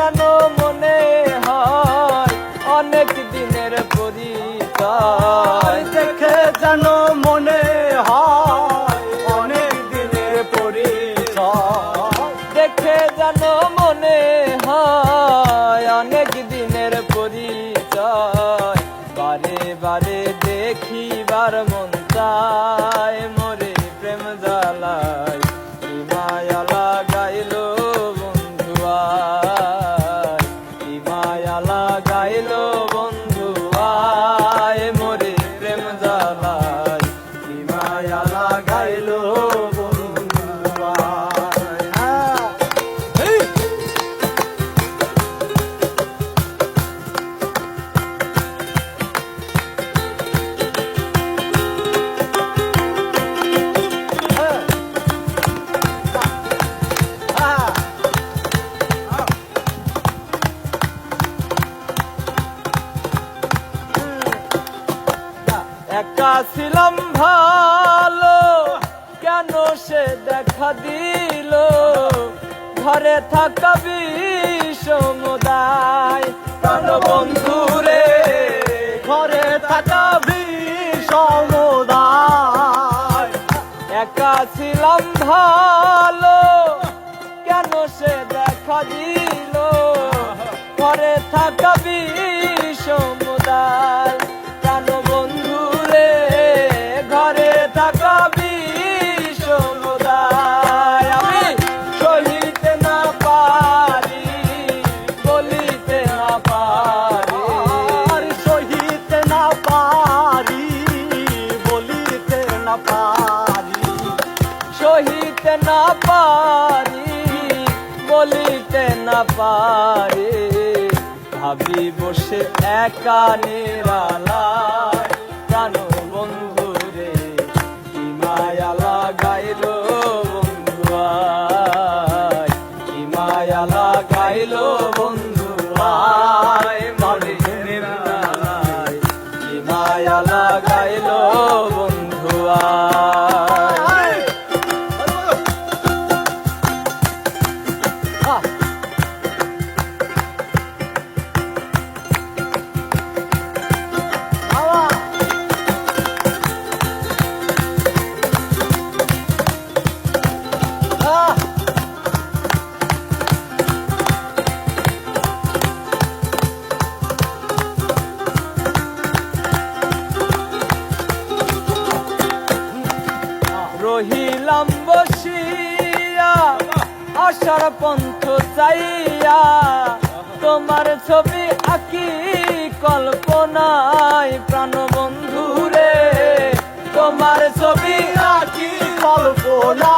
যেন মনে হয় অনেক দিনের পরিচয়, দেখে যেন মনে হয় অনেক দিনের পরিচয়, দেখে যেন মনে হয় অনেক দিনের পরিচয়। বারে বারে দেখিবার মন চায় মোরে প্রেম জ্বালায়, মায়া লাগাইলো বন্ধু আয়, মায়া লাগাইলো বন্ধু আয় মোরে প্রেম জ্বালায়, মায়া লাগাইলো বন্ধু আয়। একা ছিলাম ভালো কেন সে দেখা দিল, ঘরে থাকা বিষমদায় প্রাণ বন্ধু রে, ঘরে থাকা বিষমদায়। একা ছিলাম ভালো কেন সে দেখা দিল, ঘরে থাকা বিষমদায় প্রাণ বন্ধু রে, ঘরে থাকা বিষমদায়। আমি সহিতে না পারি, বলিতে না পারি, আর সহিতে না পারি, বলিতে না পারি, সহিতে না পারি, বলিতে না পারি। ভাবি বসে একা নিরালায় প্রাণ বন্ধু রে, কি মায়া লাগাইলো বন্ধু আয়, কি মায়া লাগাইলো বন্ধু আয় মরে প্রেম জ্বালায়, কি মায়া লাগাইলো বন্ধু আয়। রহিলাম বসিয়া আশার পন্থ চাইয়া, তোমার ছবি আঁকি কল্পনায় প্রাণ বন্ধু রে, তোমার ছবি আঁকি কল্পনা।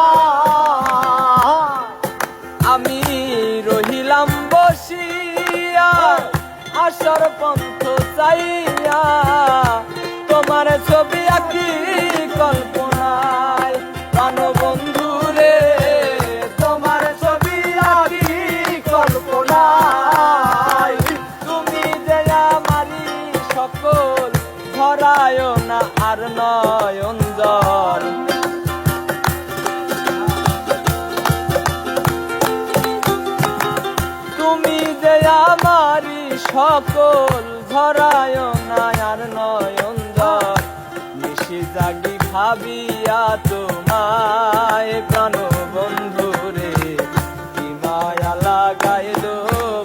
আমি রহিলাম বসিয়া আশার পন্থ চাইয়া, তোমার ছবি আঁকি কল্পনায় প্রাণ বন্ধু রে, তোমার ছবি আঁকি কল্পনায়। তুমি যে আমারি সকল ধরায় না আর নয়ন জল, তুমি যে আমারি সকল ধরায় না আর নয়ন জল। নিশি জাগি ভাবিয়া তোমায় প্রাণ বন্ধু রে, কি মায়া লাগাইলো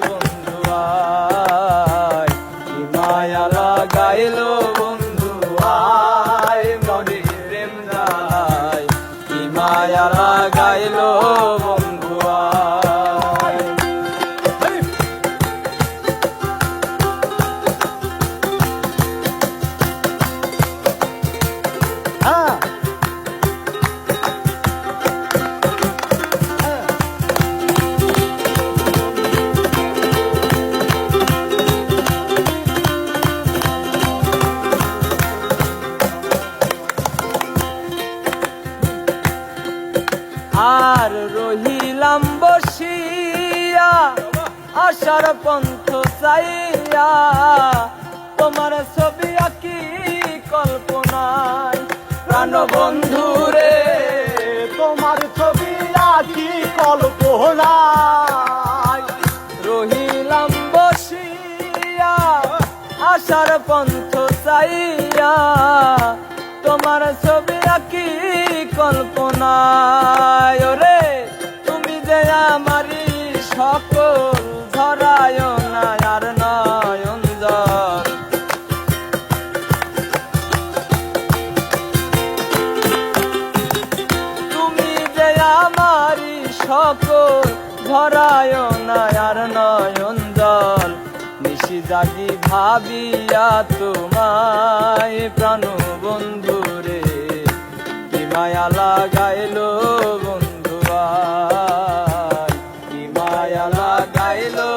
বন্ধু আয়, কি মায়া লাগাইলো বন্ধু আয় মরে প্রেম জ্বালায়, কি মায়া লাগাইলো বন্ধু আয়। আর রহিলাম বসিয়া আশার পন্থ চাইয়া, তোমার ছবি আঁকি কল্পনায় প্রাণ বন্ধু রে, তোমার ছবি আঁকি কল্পনায়। রহিলাম বাসার পন্থ চাইয়া তোমার ছবি আঁকি কল্পনায় রে তুমি যে আমারি সকল ধরায় না আর নয়ন জল তুমি যে আমারি সকল ধরায় না আর নয়ন জল নিশি জাগি ভাবিয়া তোমায় প্রাণ বন্ধু রে কি মায়া লাগাইলো বন্ধু কি মায়া লাগাইলো